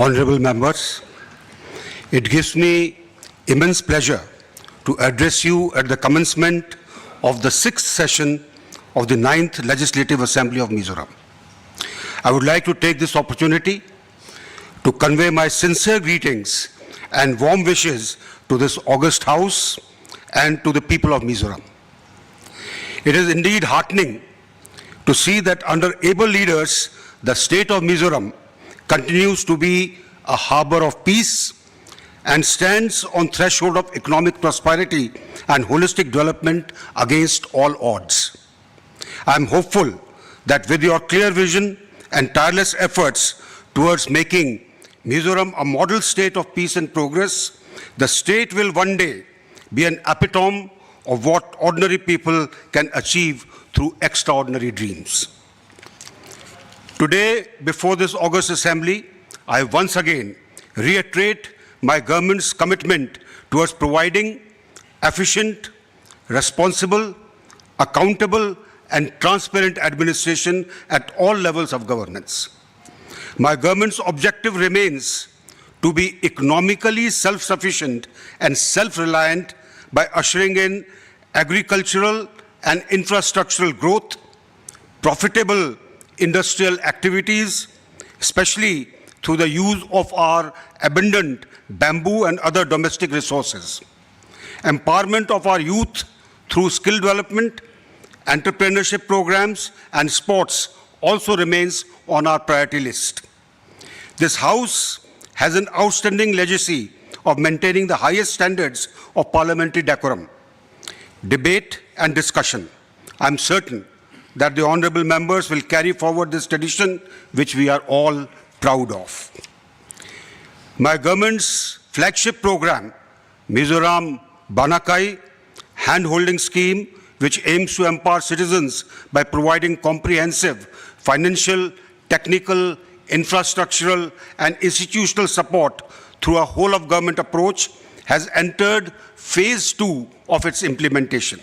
Honorable members, it gives me immense pleasure to address you at the commencement of the 6th session of the 9th Legislative Assembly of Mizoram. I would like to take this opportunity to convey my sincere greetings and warm wishes to this august House and to the people of Mizoram. It is indeed heartening to see that under able leaders, the state of Mizoram continues to be a harbor of peace and stands on threshold of economic prosperity and holistic development against all odds. I am hopeful that with your clear vision and tireless efforts towards making Mizoram a model state of peace and progress, the state will one day be an epitome of what ordinary people can achieve through extraordinary dreams. Today, before this August Assembly, I once again reiterate my government's commitment towards providing efficient, responsible, accountable, and transparent administration at all levels of governance. My government's objective remains to be economically self-sufficient and self-reliant by ushering in agricultural and infrastructural growth, profitable industrial activities, especially through the use of our abundant bamboo and other domestic resources. Empowerment of our youth through skill development, entrepreneurship programs, and sports also remains on our priority list. This House has an outstanding legacy of maintaining the highest standards of parliamentary decorum, debate, and discussion. I am certain that the honorable members will carry forward this tradition, which we are all proud of. My government's flagship program, Mizoram Banakai hand-holding scheme, which aims to empower citizens by providing comprehensive financial, technical, infrastructural, and institutional support through a whole-of-government approach, has entered phase 2 of its implementation.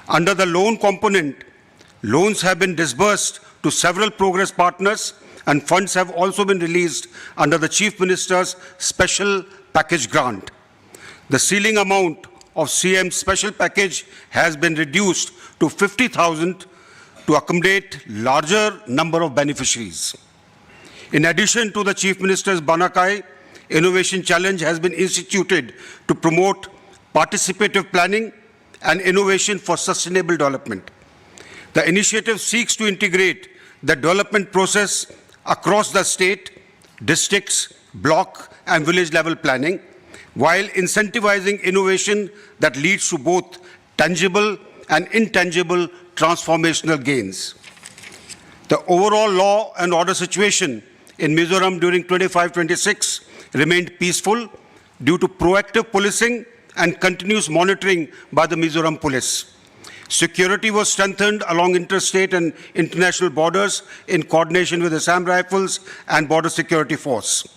Under the loan component, loans have been disbursed to several progress partners, and funds have also been released under the Chief Minister's Special Package Grant. The ceiling amount of CM's special package has been reduced to 50,000 to accommodate larger number of beneficiaries. In addition to the Chief Minister's Banakai, Innovation Challenge has been instituted to promote participative planning and innovation for sustainable development. The initiative seeks to integrate the development process across the state, districts, block, and village level planning, while incentivizing innovation that leads to both tangible and intangible transformational gains. The overall law and order situation in Mizoram during 25-26 remained peaceful due to proactive policing and continuous monitoring by the Mizoram Police. Security was strengthened along interstate and international borders in coordination with Assam Rifles and Border Security Force.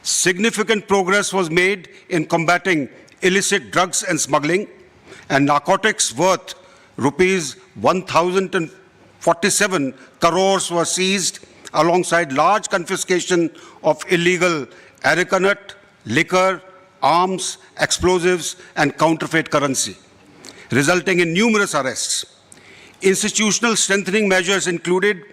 Significant progress was made in combating illicit drugs and smuggling, and narcotics worth rupees 1,047 crores were seized, alongside large confiscation of illegal areca nut, liquor, arms, explosives, and counterfeit currency, resulting in numerous arrests. Institutional strengthening measures included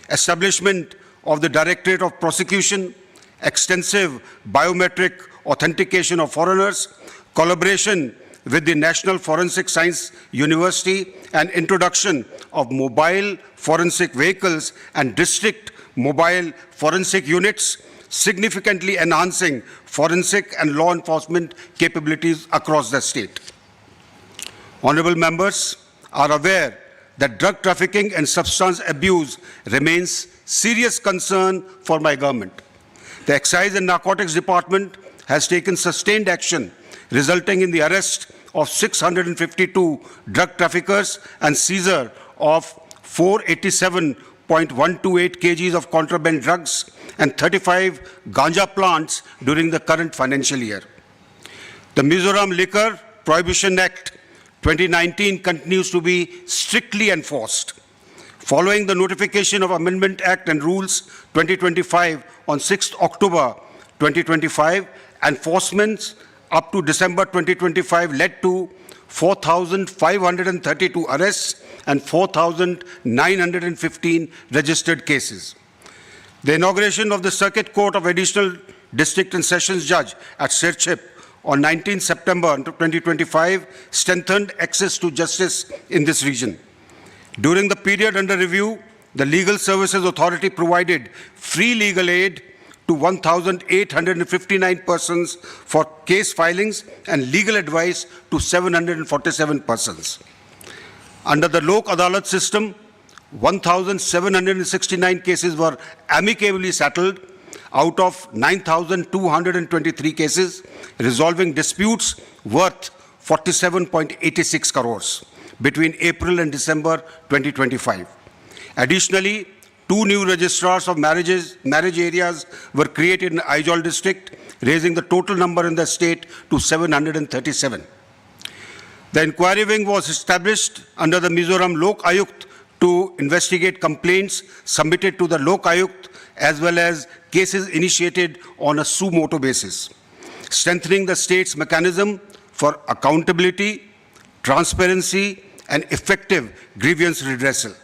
establishment of the Directorate of Prosecution, extensive biometric authentication of foreigners, collaboration with the National Forensic Science University, and introduction of mobile forensic vehicles and district mobile forensic units, significantly enhancing forensic and law enforcement capabilities across the state. Honorable members are aware that drug trafficking and substance abuse remains serious concern for my government. The Excise and Narcotics Department has taken sustained action, resulting in the arrest of 652 drug traffickers and seizure of 487.128 kgs of contraband drugs and 35 ganja plants during the current financial year. The Mizoram Liquor Prohibition Act 2019 continues to be strictly enforced. Following the notification of Amendment Act and Rules 2025 on 6th October 2025, enforcements up to December 2025 led to 4,532 arrests and 4,915 registered cases. The inauguration of the Circuit Court of Additional District and Sessions Judge at Sirchip on 19 September 2025 strengthened access to justice in this region. During the period under review, the Legal Services Authority provided free legal aid to 1,859 persons for case filings and legal advice to 747 persons. Under the Lok Adalat system, 1,769 cases were amicably settled out of 9,223 cases, resolving disputes worth 47.86 crores between April and December 2025. Additionally, 2 new registrars of marriage areas were created in Aizawl district, raising the total number in the state to 737. The inquiry wing was established under the Mizoram Lok Ayukt to investigate complaints submitted to the Lok Ayukt as well as cases initiated on a suo motu basis, strengthening the state's mechanism for accountability, transparency, and effective grievance redressal.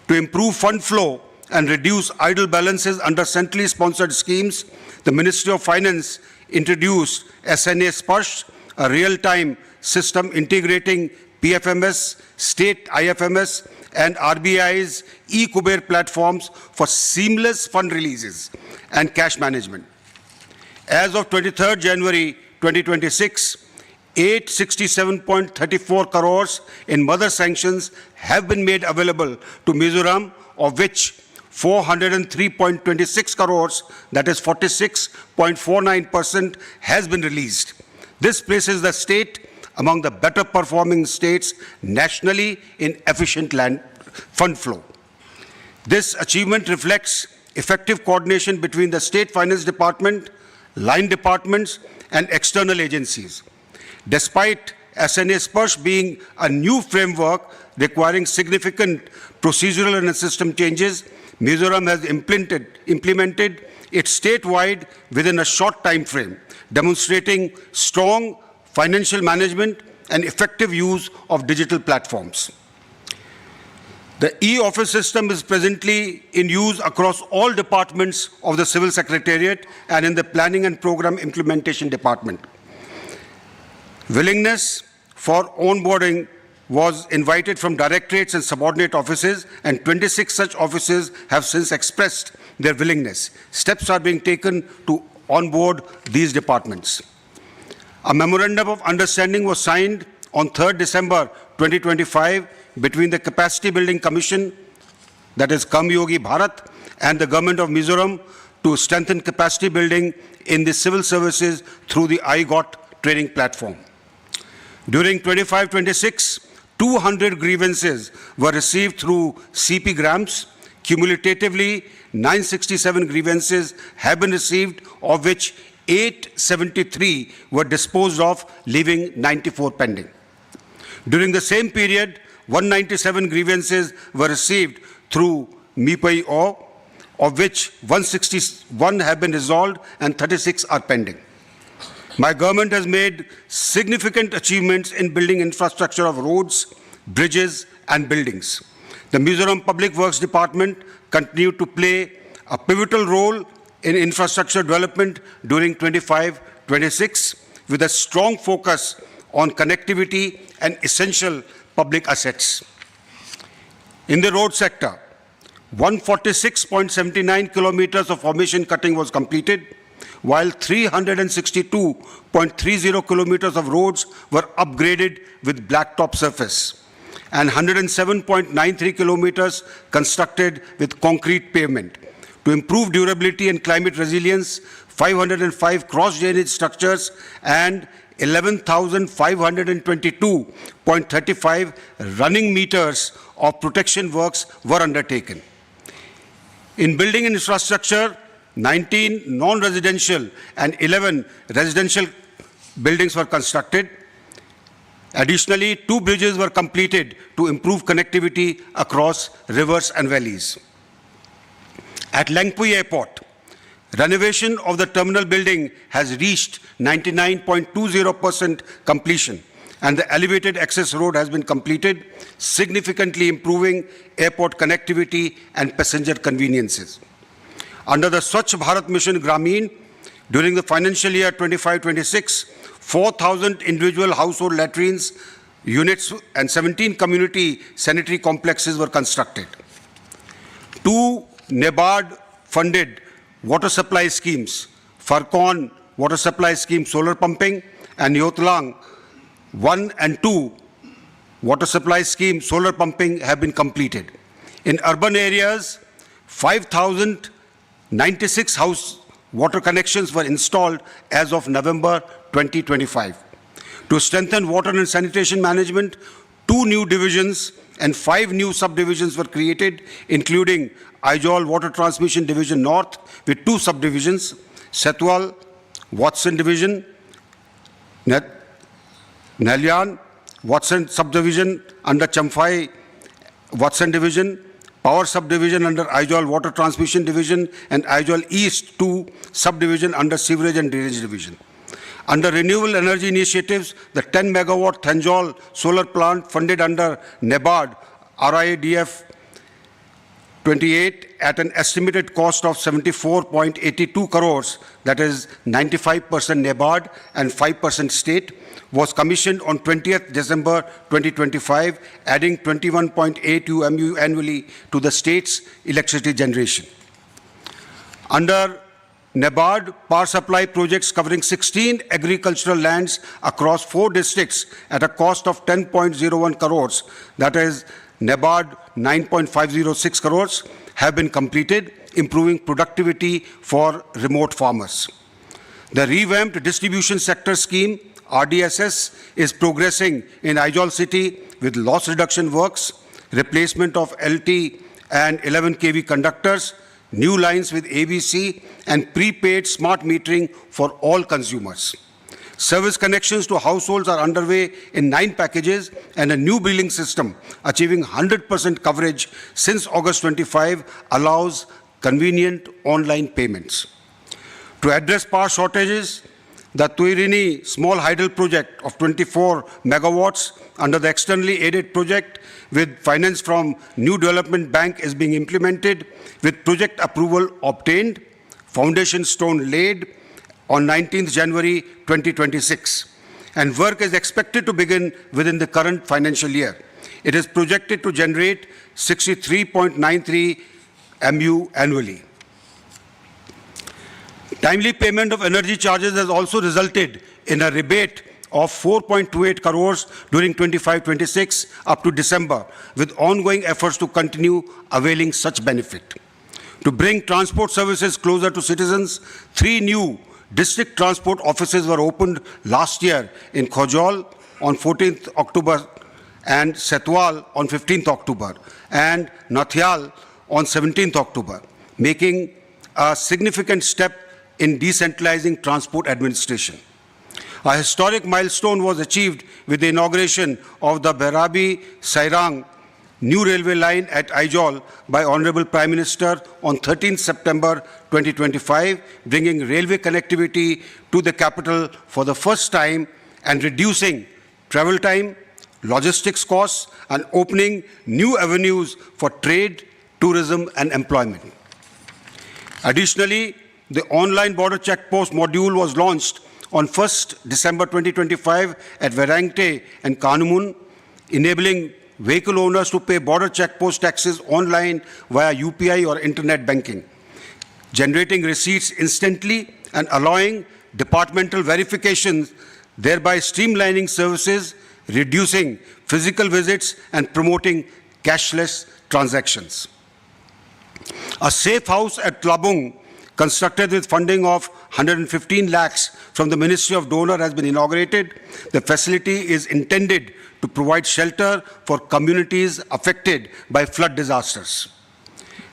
To improve fund flow and reduce idle balances under centrally sponsored schemes, the Ministry of Finance introduced SNA Sparsh, a real-time system integrating PFMS, state IFMS, and RBI's e-Kuber platforms for seamless fund releases and cash management. As of 23rd January 2026, 867.34 crores in mother sanctions have been made available to Mizoram, of which 403.26 crores, that is 46.49%, has been released. This places the state among the better performing states nationally in efficient land fund flow. This achievement reflects effective coordination between the State Finance Department, line departments, and external agencies. Despite SNA Sparsh being a new framework requiring significant procedural and system changes, Mizoram has implemented it statewide within a short time frame, demonstrating strong financial management and effective use of digital platforms. The e-office system is presently in use across all departments of the Civil Secretariat and in the Planning and Program Implementation Department. Willingness for onboarding was invited from directorates and subordinate offices, and 26 such offices have since expressed their willingness. Steps are being taken to onboard these departments. A memorandum of understanding was signed on 3rd December 2025 between the Capacity Building Commission, that is Kam Yogi Bharat, and the Government of Mizoram to strengthen capacity building in the civil services through the iGOT training platform. During 25-26, 200 grievances were received through CP grants. Cumulatively, 967 grievances have been received, of which 873 were disposed of, leaving 94 pending. During the same period, 197 grievances were received through MIPAI-O, of which 161 have been resolved and 36 are pending. My government has made significant achievements in building infrastructure of roads, bridges, and buildings. The Mizoram Public Works Department continued to play a pivotal role in infrastructure development during 25-26 with a strong focus on connectivity and essential public assets. In the road sector, 146.79 kilometers of formation cutting was completed, while 362.30 kilometers of roads were upgraded with blacktop surface, and 107.93 kilometers constructed with concrete pavement. To improve durability and climate resilience, 505 cross-drainage structures and 11,522.35 running meters of protection works were undertaken. In building infrastructure, 19 non-residential and 11 residential buildings were constructed. Additionally, 2 bridges were completed to improve connectivity across rivers and valleys. At Lengpui Airport, Renovation of the terminal building has reached 99.20% completion, and the elevated access road has been completed, significantly improving airport connectivity and passenger conveniences. Under the Swachh Bharat Mission Grameen, during the financial year 25-26, 4,000 individual household latrines units and 17 community sanitary complexes were constructed. 2 NABARD-funded water supply schemes, Farcon water supply scheme solar pumping, and Yotlang 1 and 2 water supply scheme solar pumping have been completed. In urban areas, 5,096 house water connections were installed as of November 2025. To strengthen water and sanitation management, 2 new divisions and 5 new subdivisions were created, including Aizwal Water Transmission Division North with 2 subdivisions, Setwal Watson Division, Nalyan Watson Subdivision under Champhai Watson Division, Power Subdivision under Aizwal Water Transmission Division, and Aizwal East 2 Subdivision under Sewerage and Drainage Division. Under renewable energy initiatives, the 10 megawatt Thanjol solar plant funded under NABARD RIDF 28 at an estimated cost of 74.82 crores, that is 95% NABARD and 5% state, was commissioned on 20th December 2025, adding 21.8 MU annually to the state's electricity generation. Under NABARD power supply projects covering 16 agricultural lands across 4 districts at a cost of 10.01 crores, that is NABARD 9.506 crores, have been completed, improving productivity for remote farmers. The revamped distribution sector scheme, RDSS, is progressing in Aizwal city with loss reduction works, replacement of LT and 11 kV conductors, new lines with ABC, and prepaid smart metering for all consumers. Service connections to households are underway in 9 packages, and a new billing system achieving 100% coverage since August 25 allows convenient online payments. To address power shortages, the Tuirini small hydel project of 24 megawatts under the externally aided project with finance from New Development Bank is being implemented, with project approval obtained, foundation stone laid on 19th January 2026, and work is expected to begin within the current financial year. It is projected to generate 63.93 MU annually. Timely payment of energy charges has also resulted in a rebate of 4.28 crores during 25-26 up to December, with ongoing efforts to continue availing such benefit. To bring transport services closer to citizens, 3 new district transport offices were opened last year in Khojol on 14th October and Setwal on 15th October and Nathial on 17th October, making a significant step in decentralizing transport administration. A historic milestone was achieved with the inauguration of the Bhairabi-Sairang new railway line at Aizwal by Honorable Prime Minister on 13th September 2025, bringing railway connectivity to the capital for the first time and reducing travel time, logistics costs, and opening new avenues for trade, tourism, and employment. Additionally, the online border checkpost module was launched on 1st December 2025 at Verangte and Kanumun, enabling vehicle owners to pay border checkpost taxes online via UPI or internet banking, generating receipts instantly and allowing departmental verifications, thereby streamlining services, reducing physical visits, and promoting cashless transactions. A safe house at Tlabung, constructed with funding of 115 lakhs from the Ministry of Donor, has been inaugurated. The facility is intended to provide shelter for communities affected by flood disasters.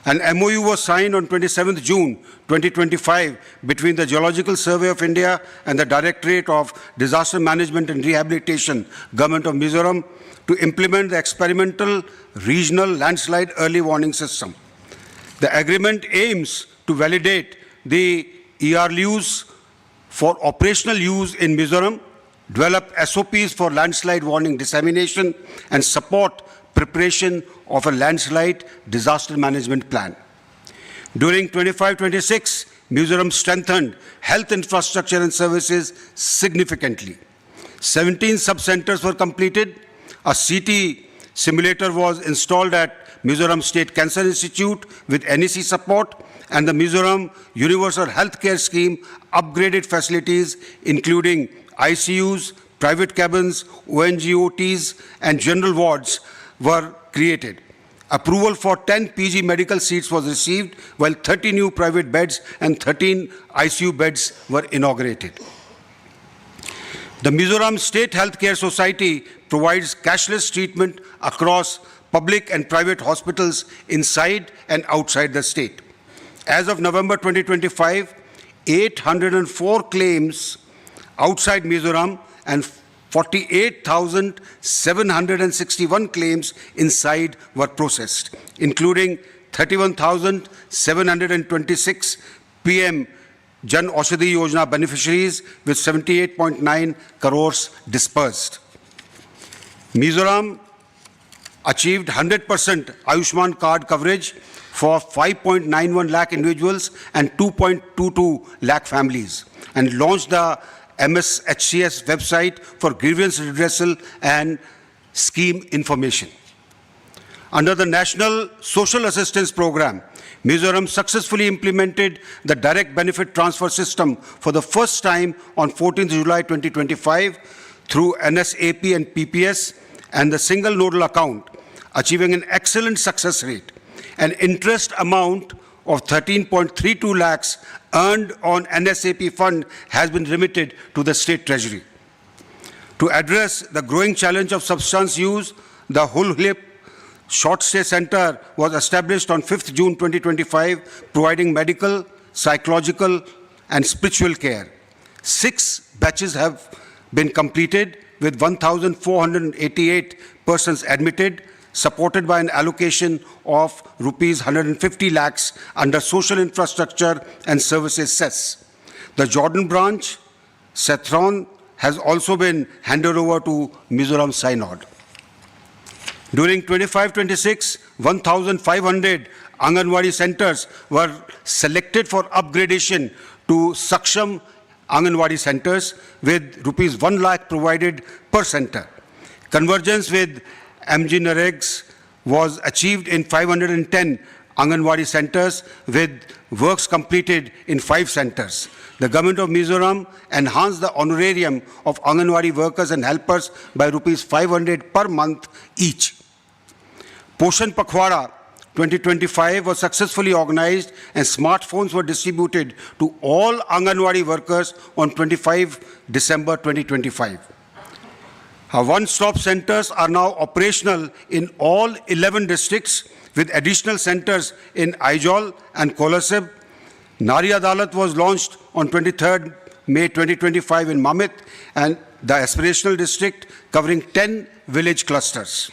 An MOU was signed on 27th June 2025 between the Geological Survey of India and the Directorate of Disaster Management and Rehabilitation, Government of Mizoram, to implement the experimental regional landslide early warning system. The agreement aims to validate the ERLUs for operational use in Mizoram, develop SOPs for landslide warning dissemination, and support preparation of a landslide disaster management plan. During 25-26, Mizoram strengthened health infrastructure and services significantly. 17 sub-centers were completed. A CT simulator was installed at Mizoram State Cancer Institute with NEC support, and the Mizoram Universal Healthcare Scheme upgraded facilities including ICUs, private cabins, ONGOTs, and general wards were created. Approval for 10 PG medical seats was received, while 30 new private beds and 13 ICU beds were inaugurated. The Mizoram State Healthcare Society provides cashless treatment across public and private hospitals inside and outside the state. As of November 2025, 804 claims outside Mizoram and 48,761 claims inside were processed, including 31,726 PM Jan Aushadhi Yojana beneficiaries with 78.9 crores dispersed. Mizoram achieved 100% Ayushman card coverage for 5.91 lakh individuals and 2.22 lakh families, and launched the MSHCS website for grievance redressal and scheme information. Under the National Social Assistance Program, Mizoram successfully implemented the direct benefit transfer system for the first time on 14th July 2025 through NSAP and PPS and the single nodal account, achieving an excellent success rate. An interest amount of 13.32 lakhs earned on NSAP fund has been remitted to the State Treasury. To address the growing challenge of substance use, the Hulhulip Short Stay Center was established on 5th June 2025, providing medical, psychological, and spiritual care. 6 batches have been completed with 1,488 persons admitted, supported by an allocation of rupees 150 lakhs under Social Infrastructure and Services cess. The Jordan branch, Sethron, has also been handed over to Mizoram Synod. During 25-26, 1,500 Anganwadi centers were selected for upgradation to Saksham Anganwadi centers with rupees 1 lakh provided per center. Convergence with MG Naregs was achieved in 510 Anganwadi centers with works completed in 5 centers. The Government of Mizoram enhanced the honorarium of Anganwadi workers and helpers by rupees 500 per month each. Poshan Pakhwara 2025 was successfully organized and smartphones were distributed to all Anganwadi workers on 25 December 2025. Our one-stop centers are now operational in all 11 districts with additional centers in Aijol and Kolasib. Nari Adalat was launched on 23rd May 2025 in Mamit and the aspirational district covering 10 village clusters.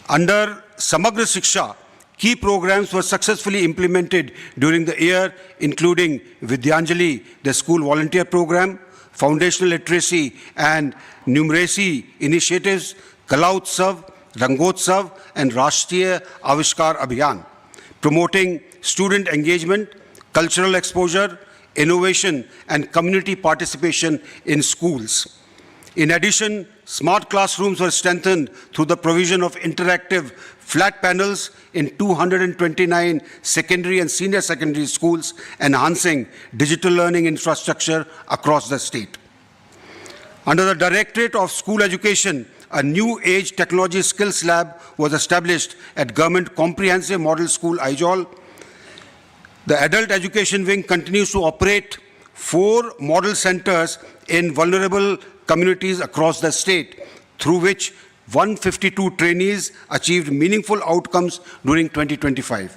Under Samagra Shiksha, key programs were successfully implemented during the year, including Vidyanjali, the school volunteer program, foundational literacy and numeracy initiatives, Kala Utsav, Rangotsav, and Rashtriya Avishkar Abhiyan, promoting student engagement, cultural exposure, innovation, and community participation in schools. In addition, smart classrooms were strengthened through the provision of interactive flat panels in 229 secondary and senior secondary schools, enhancing digital learning infrastructure across the state. Under the Directorate of School Education, a new age technology skills lab was established at Government Comprehensive Model School, Aijol. The Adult Education Wing continues to operate 4 model centers in vulnerable communities across the state, through which 152 trainees achieved meaningful outcomes during 2025.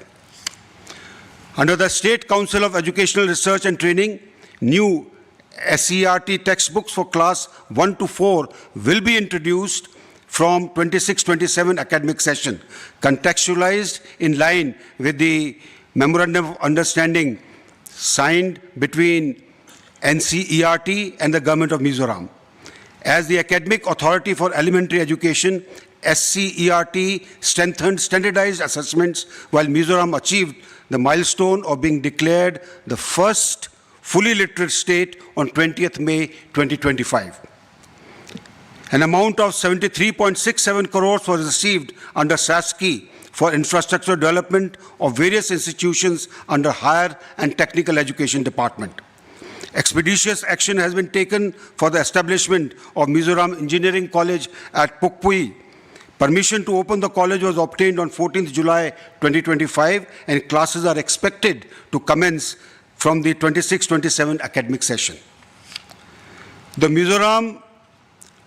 Under the State Council of Educational Research and Training, new SCERT textbooks for class 1 to 4 will be introduced from 26-27 academic session, contextualized in line with the memorandum of understanding signed between NCERT and the Government of Mizoram. As the Academic Authority for Elementary Education, SCERT strengthened standardized assessments while Mizoram achieved the milestone of being declared the first fully literate state on 20th May 2025. An amount of 73.67 crores was received under SASCI for infrastructure development of various institutions under Higher and Technical Education Department. Expeditious action has been taken for the establishment of Mizoram Engineering College at Pukpui. Permission to open the college was obtained on 14th July 2025 and classes are expected to commence from the 26-27 academic session. The Mizoram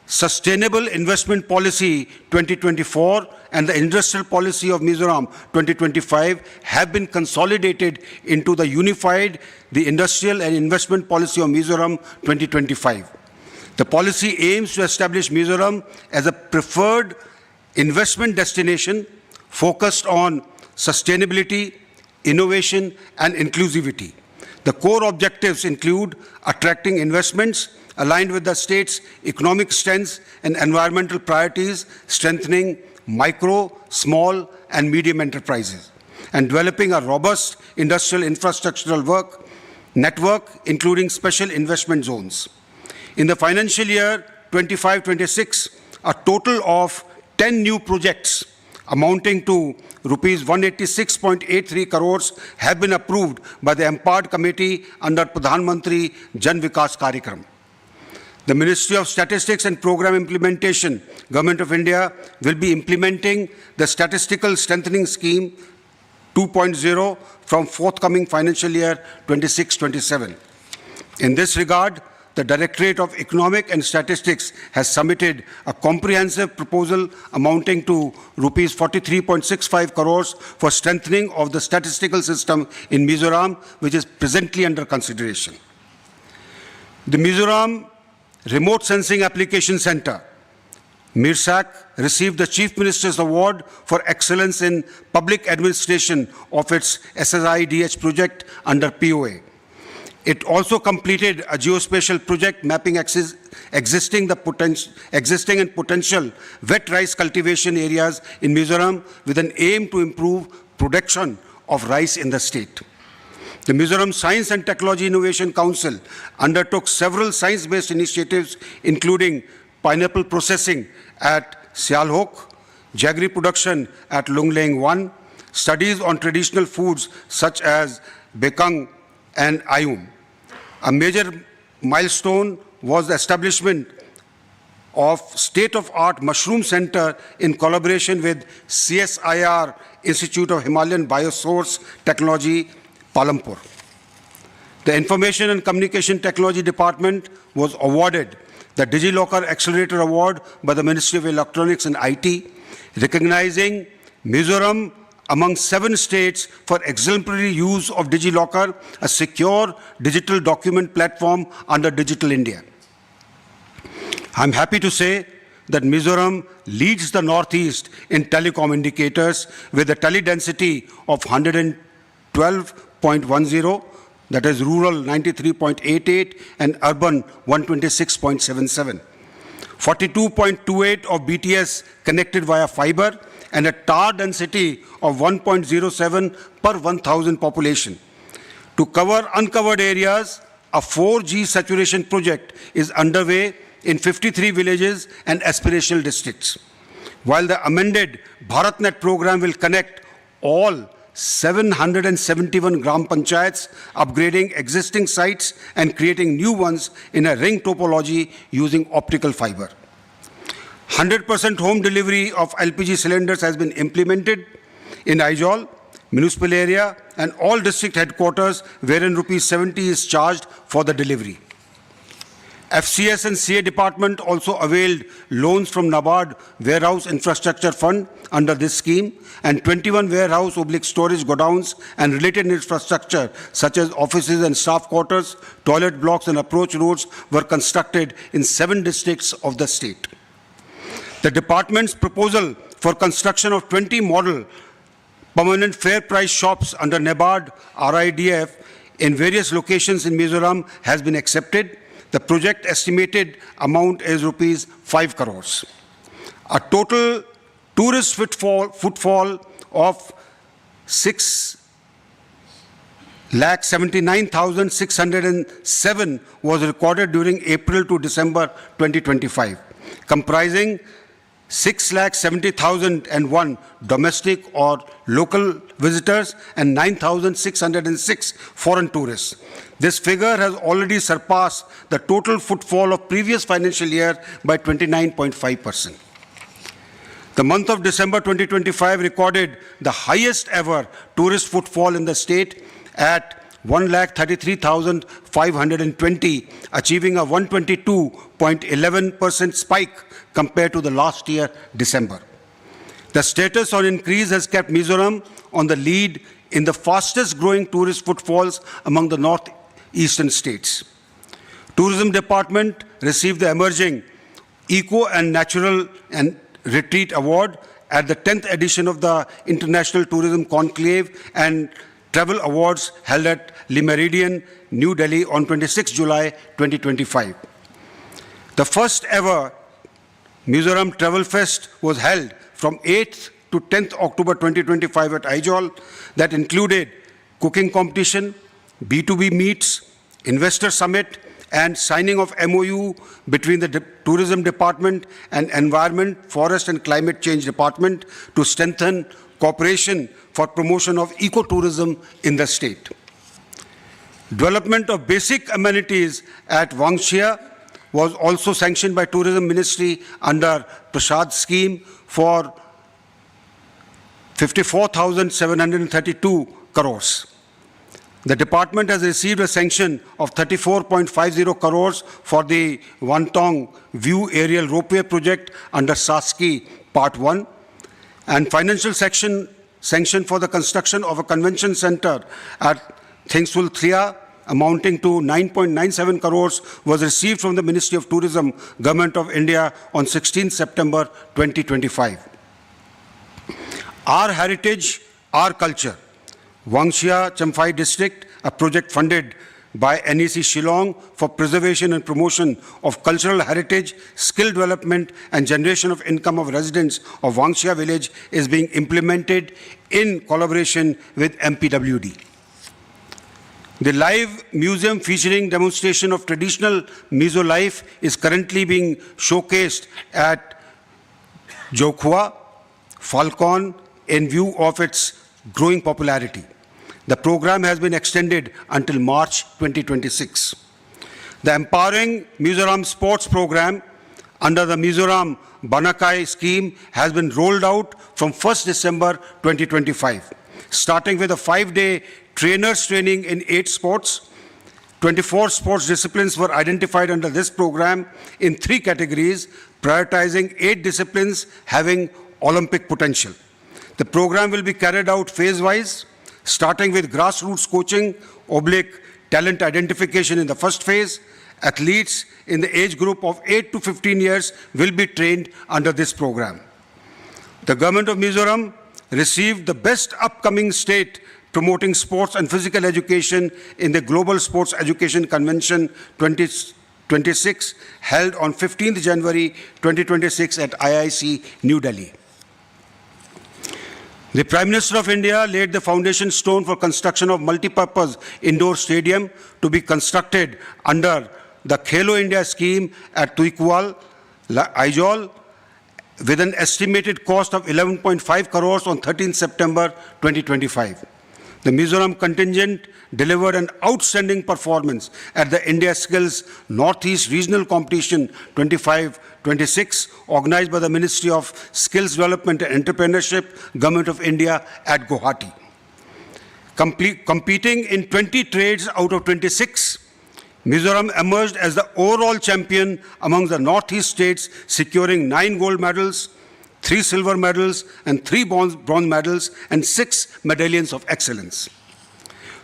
Sustainable Investment Policy 2024 and the Industrial Policy of Mizoram 2025 have been consolidated into the the Industrial and Investment Policy of Mizoram 2025. The policy aims to establish Mizoram as a preferred investment destination focused on sustainability, innovation, and inclusivity. The core objectives include attracting investments aligned with the state's economic strengths and environmental priorities, strengthening micro, small, and medium enterprises, and developing a robust industrial infrastructural network, including special investment zones. In the financial year 25-26, a total of 10 new projects amounting to rupees 186.83 crores have been approved by the empowered committee under Pradhan Mantri Jan Vikas Karyakram. The Ministry of Statistics and Program Implementation, Government of India, will be implementing the Statistical Strengthening Scheme 2.0 from forthcoming financial year 26-27. In this regard, the Directorate of Economic and Statistics has submitted a comprehensive proposal amounting to rupees 43.65 crores for strengthening of the statistical system in Mizoram, which is presently under consideration. The Mizoram Remote Sensing Application Center, MIRSAC, received the Chief Minister's Award for Excellence in Public Administration of its SSIDH project under POA. It also completed a geospatial project mapping existing and potential wet rice cultivation areas in Mizoram with an aim to improve production of rice in the state. The Mizoram Science and Technology Innovation Council undertook several science-based initiatives, including pineapple processing at Sialhok, jaggery production at Lungleng 1, studies on traditional foods such as bekang and ayum. A major milestone was the establishment of state-of-art mushroom center in collaboration with CSIR Institute of Himalayan Biosource Technology, Palampur. The Information and Communication Technology Department was awarded the DigiLocker Accelerator Award by the Ministry of Electronics and IT, recognizing Mizoram among 7 states for exemplary use of DigiLocker, a secure digital document platform under Digital India. I'm happy to say that Mizoram leads the Northeast in telecom indicators with a tele-density of 112.10, that is rural 93.88 and urban 126.77. 42.28 of BTS connected via fiber and a tar density of 1.07 per 1,000 population. To cover uncovered areas, a 4G saturation project is underway in 53 villages and aspirational districts. While the amended BharatNet program will connect all 771 Gram Panchayats, upgrading existing sites and creating new ones in a ring topology using optical fiber. 100% home delivery of LPG cylinders has been implemented in Aizol municipal area and all district headquarters, wherein ₹70 is charged for the delivery. FCS and CA department also availed loans from NABARD Warehouse Infrastructure Fund under this scheme, and 21 warehouse/storage godowns and related infrastructure such as offices and staff quarters, toilet blocks and approach roads were constructed in 7 districts of the state. The department's proposal for construction of 20 model permanent fair price shops under NABARD RIDF in various locations in Mizoram has been accepted. The project estimated amount is rupees 5 crores. A total tourist footfall of 6,79,607 was recorded during April to December 2025, comprising 6,70,001 domestic or local visitors and 9,606 foreign tourists. This figure has already surpassed the total footfall of previous financial year by 29.5%. The month of December 2025 recorded the highest ever tourist footfall in the state at 1,33,520, achieving a 122.11% spike compared to the last year, December. The status on increase has kept Mizoram on the lead in the fastest growing tourist footfalls among the northeastern states. Tourism Department received the Emerging Eco and Natural and Retreat Award at the 10th edition of the International Tourism Conclave and Travel Awards held at Le Méridien, New Delhi on 26 July 2025. The first ever Mizoram Travel Fest was held from 8th to 10th October 2025 at Aizawl that included cooking competition, B2B meets, investor summit, and signing of MOU between the Tourism Department and Environment, Forest and Climate Change Department to strengthen cooperation for promotion of ecotourism in the state. Development of basic amenities at Wangshia was also sanctioned by Tourism Ministry under Prasad scheme for 54,732 crores. The department has received a sanction of 34.50 crores for the Wantong View Aerial Ropeway project under SASCI Part 1, and financial sanction for the construction of a convention center at Thingsul Thria amounting to 9.97 crores was received from the Ministry of Tourism, Government of India on 16 September 2025. Our Heritage, Our Culture, Wangshia Champhai District, a project funded by NEC Shillong for preservation and promotion of cultural heritage, skill development and generation of income of residents of Wangshia village is being implemented in collaboration with MPWD. The live museum featuring demonstration of traditional Mizo life is currently being showcased at Jokhua, Falcon in view of its growing popularity. The program has been extended until March 2026. The Empowering Mizoram Sports Program under the Mizoram Banakai scheme has been rolled out from 1st December 2025, starting with a 5-day trainers training in 8 sports. 24 sports disciplines were identified under this program in 3 categories, prioritizing 8 disciplines having Olympic potential. The program will be carried out phase-wise, starting with grassroots coaching, talent identification in the first phase. Athletes in the age group of 8 to 15 years will be trained under this program. The Government of Mizoram received the Best Upcoming State Promoting Sports and Physical Education in the Global Sports Education Convention 2026 held on 15th January 2026 at IIC New Delhi. The Prime Minister of India laid the foundation stone for construction of multi-purpose indoor stadium to be constructed under the Khelo India scheme at Tuikwal, Aizawl, with an estimated cost of 11.5 crores on 13 September 2025. The Mizoram contingent delivered an outstanding performance at the India Skills Northeast Regional Competition 25-26, organized by the Ministry of Skills Development and Entrepreneurship, Government of India at Guwahati. Competing in 20 trades out of 26, Mizoram emerged as the overall champion among the Northeast states, securing 9 gold medals, 3 silver medals, and 3 bronze medals, and 6 medallions of excellence.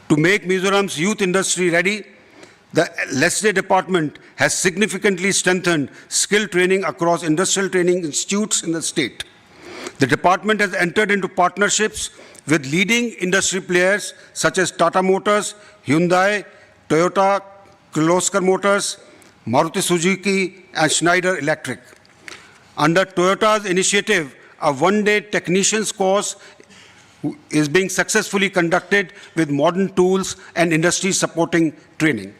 To make Mizoram's youth industry ready, the LESDE department has significantly strengthened skill training across industrial training institutes in the state. The department has entered into partnerships with leading industry players such as Tata Motors, Hyundai, Toyota, Kirloskar Motors, Maruti Suzuki, and Schneider Electric. Under Toyota's initiative, a one-day technician's course is being successfully conducted with modern tools and industry supporting training.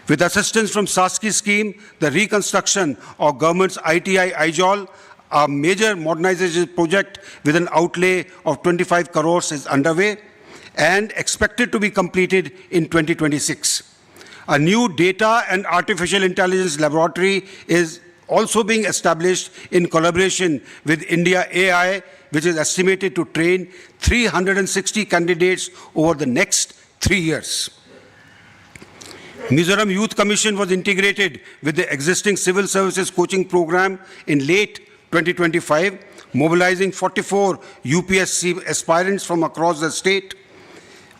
With assistance from SASKI scheme, the reconstruction of government's ITI Aizwal, a major modernization project with an outlay of 25 crores is underway and expected to be completed in 2026. A new data and artificial intelligence laboratory is also being established in collaboration with India AI, which is estimated to train 360 candidates over the next 3 years. Mizoram Youth Commission was integrated with the existing civil services coaching program in late 2025, mobilizing 44 UPSC aspirants from across the state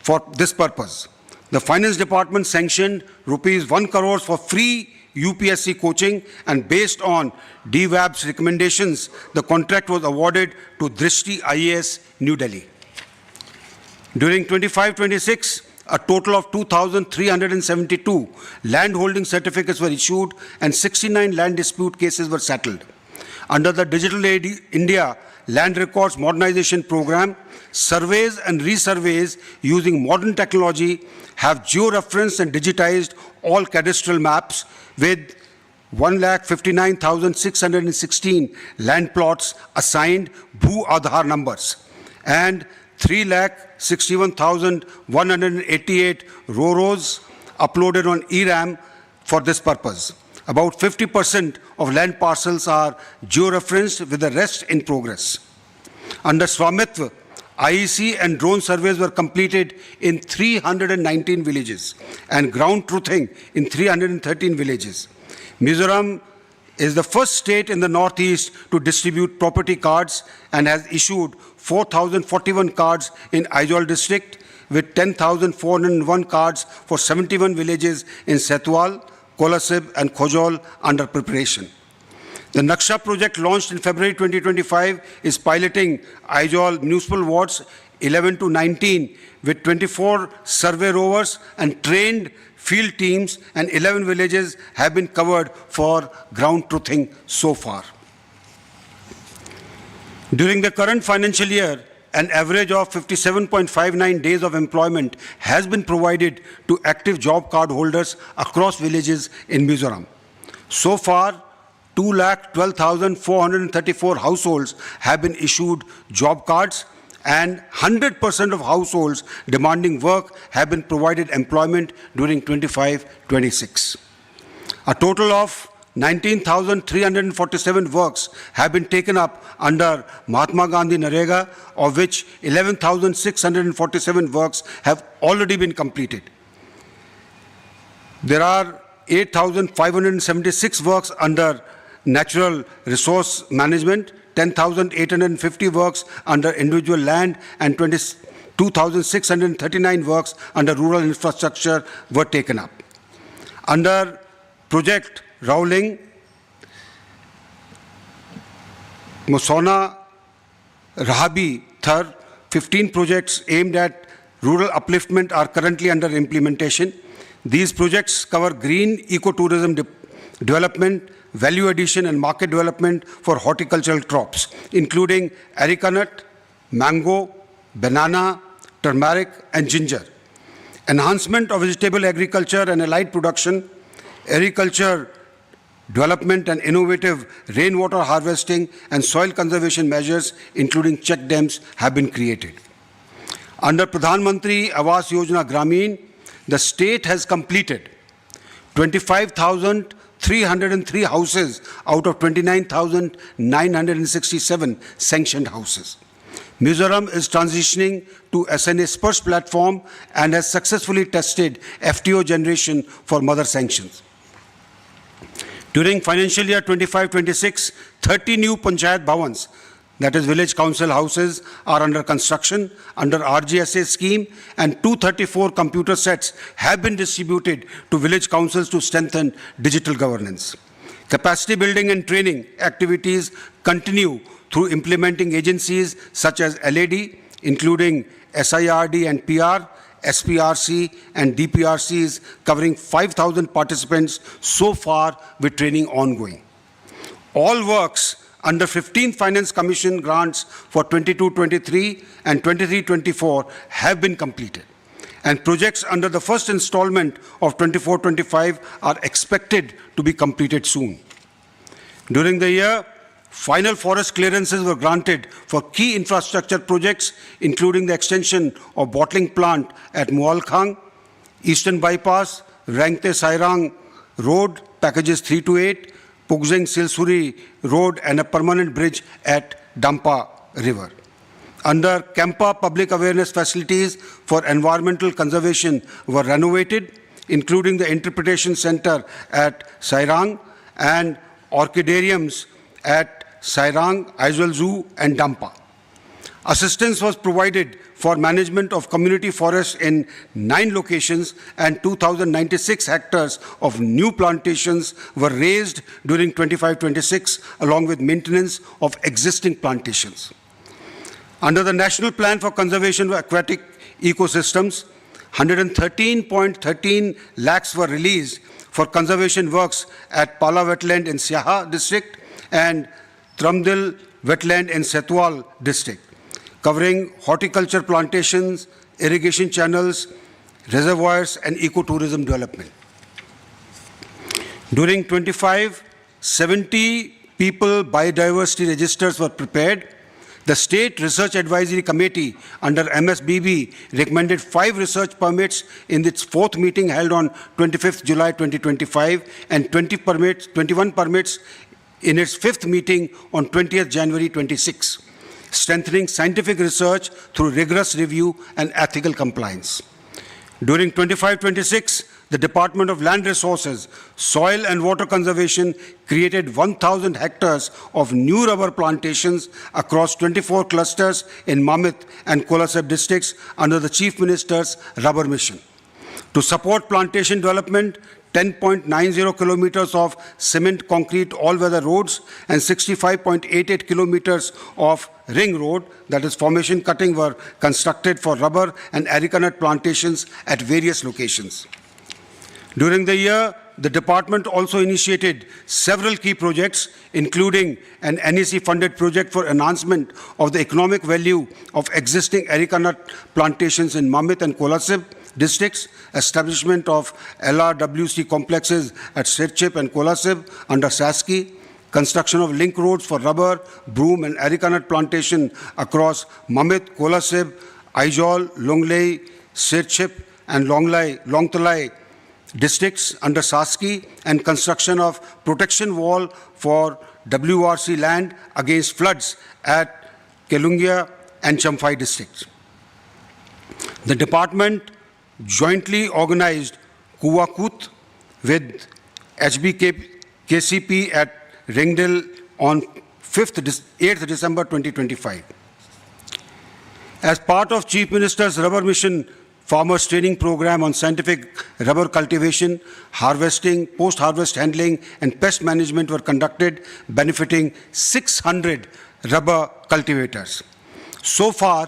for this purpose. The Finance Department sanctioned rupees 1 crore for free UPSC coaching, and based on DWAB's recommendations, the contract was awarded to Drishti IAS, New Delhi. During 25-26, a total of 2,372 land holding certificates were issued and 69 land dispute cases were settled. Under the Digital India Land Records Modernization Program, surveys and resurveys using modern technology have geo-referenced and digitized all cadastral maps with 1,59,616 land plots assigned Bhu Aadhaar numbers and 3,61,188 ROROs uploaded on ERAM for this purpose. About 50% of land parcels are geo-referenced with the rest in progress. Under Swamitva, IEC and drone surveys were completed in 319 villages and ground truthing in 313 villages. Mizoram is the first state in the Northeast to distribute property cards and has issued 4,041 cards in Aizwal district with 10,401 cards for 71 villages in Setwal, Kolasib and Khojol under preparation. The Naksha project launched in February 2025 is piloting Aizwal municipal wards 11 to 19 with 24 survey rovers and trained field teams, and 11 villages have been covered for ground truthing so far. During the current financial year, an average of 57.59 days of employment has been provided to active job card holders across villages in Mizoram. So far, 212,434 households have been issued job cards, and 100% of households demanding work have been provided employment during 25-26. A total of 19,347 works have been taken up under Mahatma Gandhi Narega, of which 11,647 works have already been completed. There are 8,576 works under natural resource management, 10,850 works under individual land, and 22,639 works under rural infrastructure were taken up. Under Project Rowling, Mosona, Rahabi, Thar, 15 projects aimed at rural upliftment are currently under implementation. These projects cover green ecotourism development, value addition and market development for horticultural crops, including areca nut, mango, banana, turmeric and ginger. Enhancement of vegetable agriculture and allied production, agriculture development and innovative rainwater harvesting and soil conservation measures, including check dams, have been created. Under Pradhan Mantri Awas Yojana Gramin, the state has completed 25,303 houses out of 29,967 sanctioned houses. Mizoram is transitioning to SNA Sparsh platform and has successfully tested FTO generation for mother sanctions. During financial year 25-26, 30 new Panchayat Bhavans, that is village council houses, are under construction under RGSA scheme, and 234 computer sets have been distributed to village councils to strengthen digital governance. Capacity building and training activities continue through implementing agencies such as LAD, including SIRD and PR, SPRC and DPRCs, covering 5,000 participants so far with training ongoing. All works under 15th Finance Commission grants for 22-23 and 23-24 have been completed, and projects under the first installment of 24-25 are expected to be completed soon. During the year, final forest clearances were granted for key infrastructure projects, including the extension of bottling plant at Mualkhang, Eastern Bypass, Rangte Sairang Road, packages 3 to 8, Pugzeng Silsuri Road, and a permanent bridge at Dampa River. Under Kampa, public awareness facilities for environmental conservation were renovated, including the Interpretation Center at Sairang and orchidariums at Sairang, Aizawl Zoo, and Dampa. Assistance was provided for management of community forests in 9 locations, and 2,096 hectares of new plantations were raised during 25-26, along with maintenance of existing plantations. Under the National Plan for Conservation of Aquatic Ecosystems, 113.13 lakhs were released for conservation works at Pala Wetland in Siaha district and Tramdil Wetland in Setwal district, covering horticulture plantations, irrigation channels, reservoirs, and ecotourism development. During 25, 70 people biodiversity registers were prepared. The State Research Advisory Committee under MSBB recommended 5 research permits in its 4th meeting held on 25th July 2025 and 21 permits in its 5th meeting on 20th January 26, strengthening scientific research through rigorous review and ethical compliance. During 25-26, the Department of Land Resources, Soil and Water Conservation created 1,000 hectares of new rubber plantations across 24 clusters in Mamit and Kolasep districts under the Chief Minister's Rubber Mission. To support plantation development, 10.90 kilometers of cement concrete all-weather roads and 65.88 kilometers of ring road, that is formation cutting, were constructed for rubber and areca nut plantations at various locations. During the year, the department also initiated several key projects, including an NEC-funded project for enhancement of the economic value of existing areca nut plantations in Mamit and Kolasep districts, establishment of LRWC complexes at Sirchip and Kolasep under SASKI, construction of link roads for rubber, broom, and areca nut plantation across Mamit, Kolasep, Aizawl, Longlei, Sirchip, and Longtalai districts under SASKI, and construction of protection wall for WRC land against floods at Kelungia and Champhai districts. The department jointly organized Kuwakut with HBKCP at Ringdale on 8th December 2025. As part of Chief Minister's Rubber Mission Farmers Training Program on scientific rubber cultivation, harvesting, post-harvest handling, and pest management were conducted, benefiting 600 rubber cultivators. So far,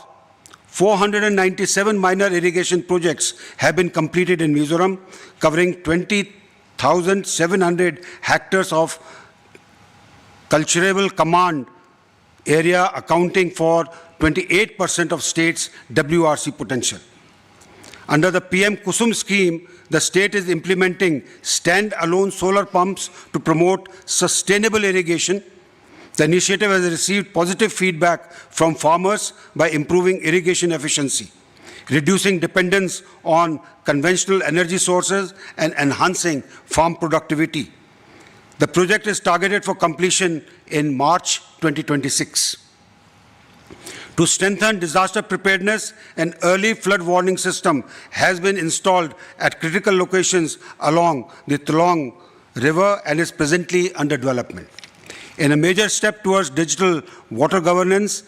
497 minor irrigation projects have been completed in Mizoram, covering 20,700 hectares of cultivable command area, accounting for 28% of state's WRC potential. Under the PM Kusum scheme, the state is implementing stand-alone solar pumps to promote sustainable irrigation. The initiative has received positive feedback from farmers by improving irrigation efficiency, reducing dependence on conventional energy sources, and enhancing farm productivity. The project is targeted for completion in March 2026. To strengthen disaster preparedness, an early flood warning system has been installed at critical locations along the Tolong River and is presently under development. In a major step towards digital water governance,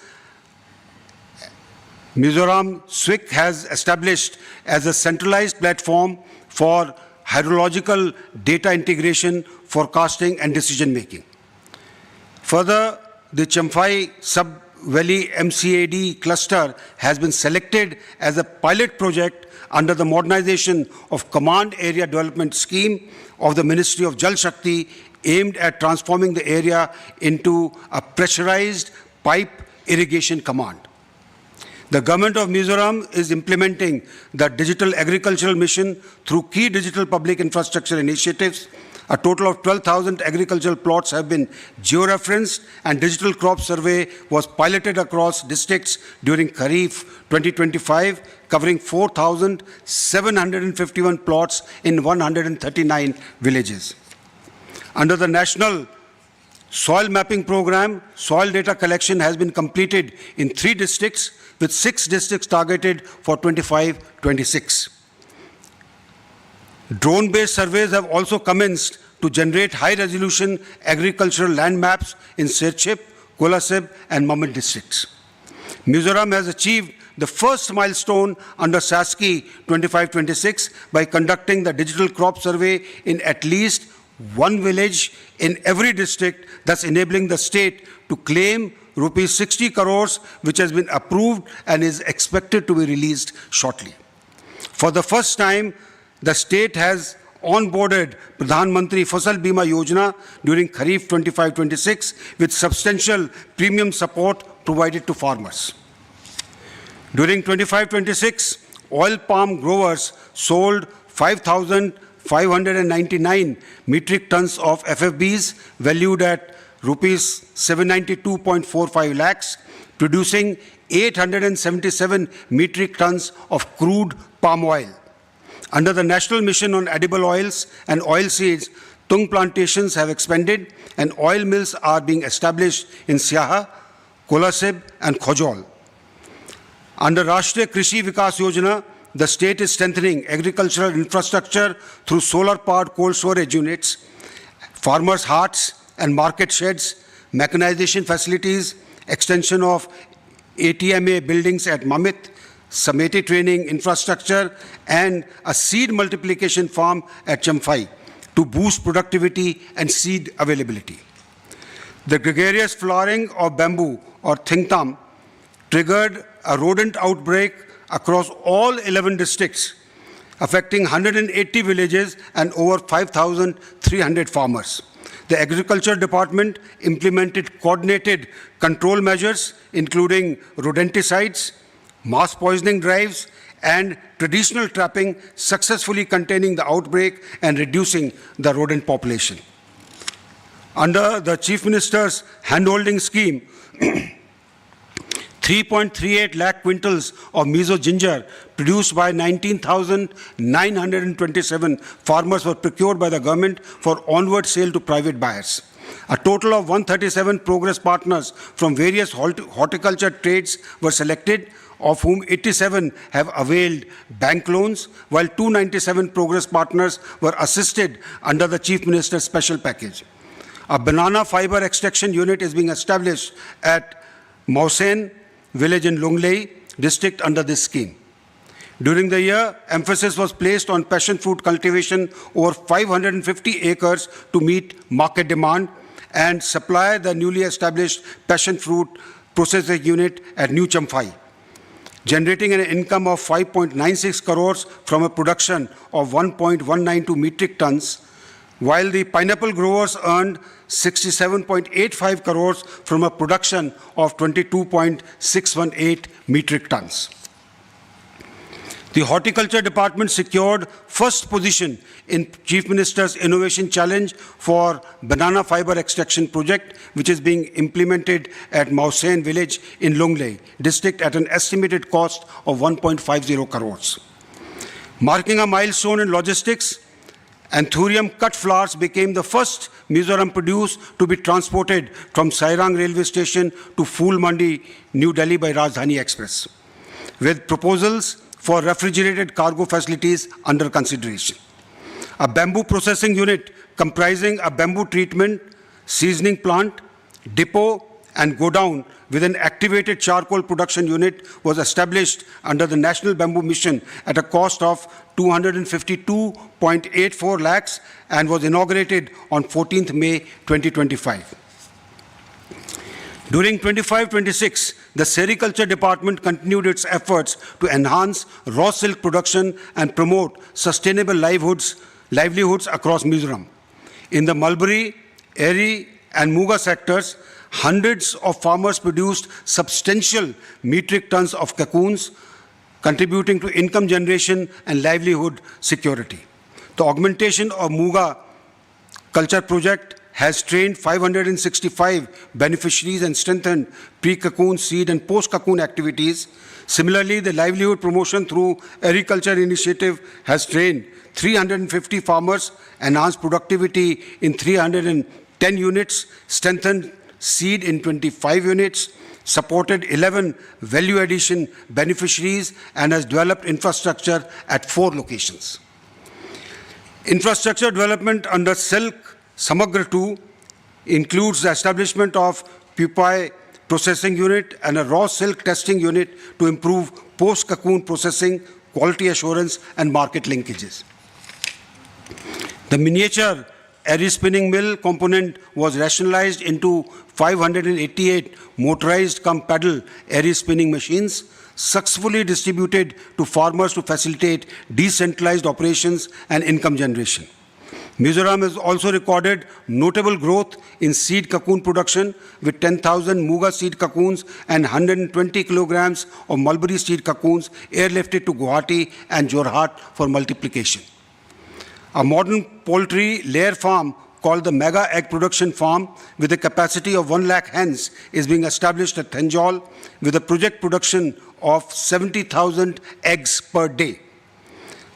Mizoram SWIC has established as a centralized platform for hydrological data integration, forecasting, and decision-making. Further, the Champhai Sub-Valley MCAD cluster has been selected as a pilot project under the modernization of Command Area Development Scheme of the Ministry of Jal Shakti, aimed at transforming the area into a pressurized pipe irrigation command. The Government of Mizoram is implementing the Digital Agricultural Mission through key digital public infrastructure initiatives. A total of 12,000 agricultural plots have been georeferenced, and digital crop survey was piloted across districts during Kharif 2025, covering 4,751 plots in 139 villages. Under the National Soil Mapping Program, soil data collection has been completed in 3 districts, with 6 districts targeted for 25-26. Drone-based surveys have also commenced to generate high-resolution agricultural land maps in Serchhip, Kolasib, and Mamit districts. Mizoram has achieved the first milestone under SASCI 25-26 by conducting the digital crop survey in at least one village in every district, thus enabling the state to claim rupees 60 crores, which has been approved and is expected to be released shortly. For the first time, the state has onboarded Pradhan Mantri Fasal Bima Yojana during Kharif 25-26 with substantial premium support provided to farmers. During 25-26, oil palm growers sold 5,599 metric tons of FFBs valued at rupees 792.45 lakhs, producing 877 metric tons of crude palm oil. Under the National Mission on Edible Oils and Oilseeds, tung plantations have expanded and oil mills are being established in Siaha, Kolasib, and Khojol. Under Rashtriya Krishi Vikas Yojana, the state is strengthening agricultural infrastructure through solar-powered cold storage units, farmers' huts and market sheds, mechanization facilities, extension of ATMA buildings at Mamit, Sameti training infrastructure, and a seed multiplication farm at Champhai to boost productivity and seed availability. The gregarious flowering of bamboo, or thingtam, triggered a rodent outbreak across all 11 districts, affecting 180 villages and over 5,300 farmers. The Agriculture Department implemented coordinated control measures, including rodenticides, mass poisoning drives, and traditional trapping, successfully containing the outbreak and reducing the rodent population. Under the Chief Minister's handholding scheme, 3.38 lakh quintals of Mizo ginger produced by 19,927 farmers were procured by the government for onward sale to private buyers. A total of 137 progress partners from various horticulture trades were selected, of whom 87 have availed bank loans, while 297 progress partners were assisted under the Chief Minister's special package. A banana fiber extraction unit is being established at Mausen village in Longlei district under this scheme. During the year, emphasis was placed on passion fruit cultivation over 550 acres to meet market demand and supply the newly established passion fruit processing unit at New Champhai, generating an income of 5.96 crores from a production of 1.192 metric tons, while the pineapple growers earned 67.85 crores from a production of 22.618 metric tons. The Horticulture Department secured first position in Chief Minister's Innovation Challenge for Banana Fiber Extraction Project, which is being implemented at Mausen village in Longlei district at an estimated cost of 1.50 crores. Marking a milestone in logistics, Anthurium cut flowers became the first Mizoram produce to be transported from Sairang railway station to Phool Mandi, New Delhi by Rajdhani Express, with proposals for refrigerated cargo facilities under consideration. A bamboo processing unit comprising a bamboo treatment, seasoning plant, depot, and godown with an activated charcoal production unit was established under the National Bamboo Mission at a cost of 252.84 lakhs and was inaugurated on 14th May 2025. During 25-26, the Sericulture Department continued its efforts to enhance raw silk production and promote sustainable livelihoods across Mizoram. In the Mulberry, Eri, and Muga sectors, hundreds of farmers produced substantial metric tons of cocoons, contributing to income generation and livelihood security. The augmentation of Muga culture project has trained 565 beneficiaries and strengthened pre-cocoon, seed, and post-cocoon activities. Similarly, the livelihood promotion through agriculture initiative has trained 350 farmers, enhanced productivity in 310 units, strengthened seed in 25 units, supported 11 value addition beneficiaries, and has developed infrastructure at 4 locations. Infrastructure development under Silk Samagra 2 includes the establishment of pupae processing unit and a raw silk testing unit to improve post-cocoon processing, quality assurance, and market linkages. The miniature Eri spinning mill component was rationalized into 588 motorized pedal Eri spinning machines, successfully distributed to farmers to facilitate decentralized operations and income generation. Mizoram has also recorded notable growth in seed cocoon production with 10,000 Muga seed cocoons and 120 kilograms of mulberry seed cocoons airlifted to Guwahati and Jorhat for multiplication. A modern poultry layer farm called the Mega Egg Production Farm with a capacity of 1 lakh hens is being established at Thanjol with a project production of 70,000 eggs per day.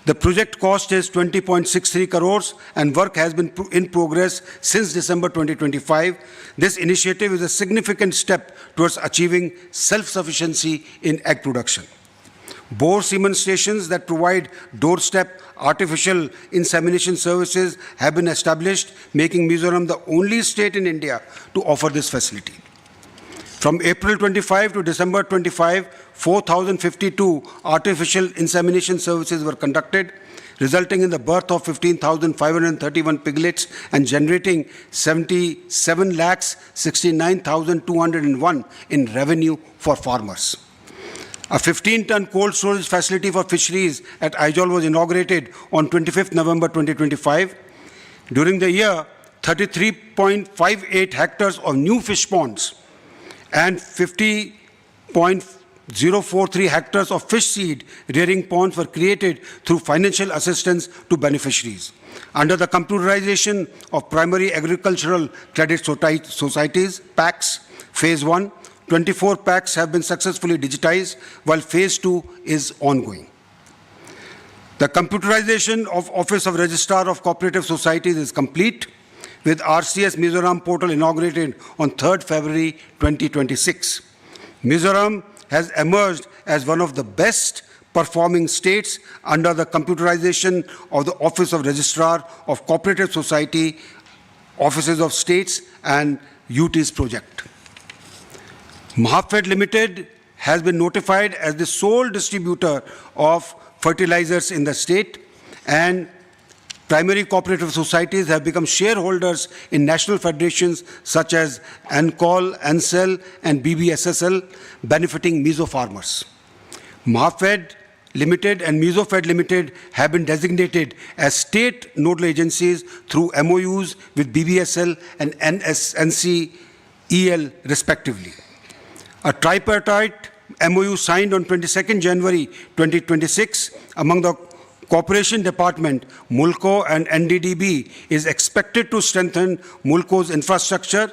The project cost is 20.63 crores and work has been in progress since December 2025. This initiative is a significant step towards achieving self-sufficiency in egg production. Boar semen stations that provide doorstep artificial insemination services have been established, making Mizoram the only state in India to offer this facility. From April 25 to December 25, 4,052 artificial insemination services were conducted, resulting in the birth of 15,531 piglets and generating 77,69,201 in revenue for farmers. A 15-ton cold storage facility for fisheries at Aizawl was inaugurated on 25th November 2025. During the year, 33.58 hectares of new fish ponds and 50.043 hectares of fish seed rearing ponds were created through financial assistance to beneficiaries. Under the computerization of primary agricultural credit societies, PACS, Phase 1, 24 PACs have been successfully digitized, while Phase 2 is ongoing. The computerization of Office of Registrar of Cooperative Societies is complete, with RCS Mizoram portal inaugurated on 3rd February 2026. Mizoram has emerged as one of the best performing states under the computerization of the Office of Registrar of Cooperative Society, Offices of States and UTs project. Mahafed Limited has been notified as the sole distributor of fertilizers in the state, and primary cooperative societies have become shareholders in national federations such as ANCOL, ANCEL, and BBSSL, benefiting Mizo farmers. Mahafed Limited and Mizofed Limited have been designated as state nodal agencies through MOUs with BBSL and NCEL respectively. A tripartite MOU signed on 22nd January 2026 among the Cooperation Department, Mulco and NDDB is expected to strengthen Mulco's infrastructure,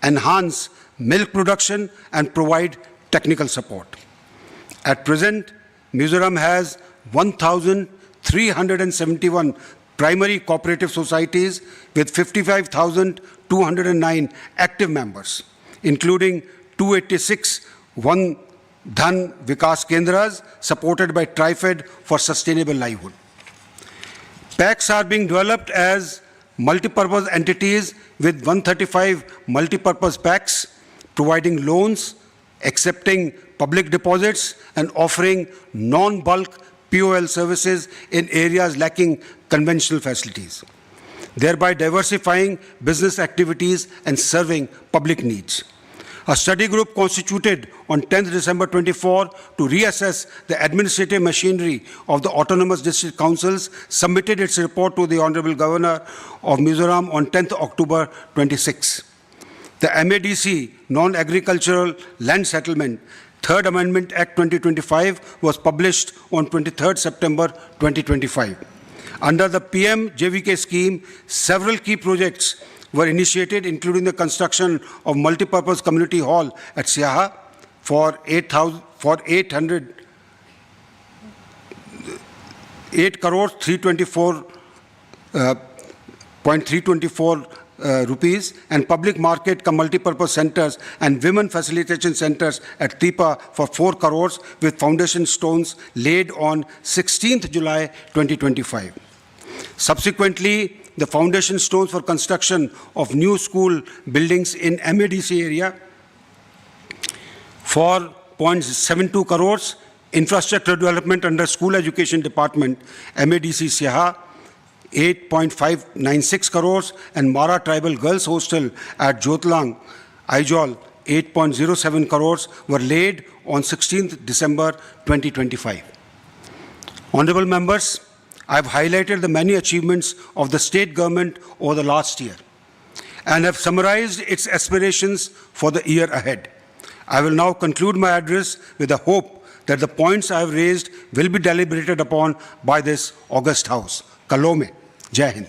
enhance milk production, and provide technical support. At present, Mizoram has 1,371 primary cooperative societies with 55,209 active members, including 286 One Dhan Vikas Kendras supported by TriFed for sustainable livelihood. PACs are being developed as multipurpose entities with 135 multipurpose PACs providing loans, accepting public deposits and offering non-bulk POL services in areas lacking conventional facilities, thereby diversifying business activities and serving public needs. A study group constituted on 10th December 24 to reassess the administrative machinery of the autonomous district councils submitted its report to the Honorable Governor of Mizoram on 10th October 26. The MADC Non-Agricultural Land Settlement Third Amendment Act 2025 was published on 23rd September 2025. Under the PM JVK scheme, several key projects were initiated, including the construction of multipurpose community hall at Siaha for 8 crores 324 rupees, and public market multipurpose centers and women facilitation centers at Tipa for 4 crores with foundation stones laid on 16th July 2025. Subsequently, the foundation stones for construction of new school buildings in MADC area for 0.72 crores, infrastructure development under school education department, MADC Siaha, 8.596 crores, and Mara Tribal Girls Hostel at Jotlang, Aizol, 8.07 crores were laid on 16th December 2025. Honorable members, I have highlighted the many achievements of the state government over the last year and have summarized its aspirations for the year ahead. I will now conclude my address with the hope that the points I have raised will be deliberated upon by this august House. Kalome. Jai Hind.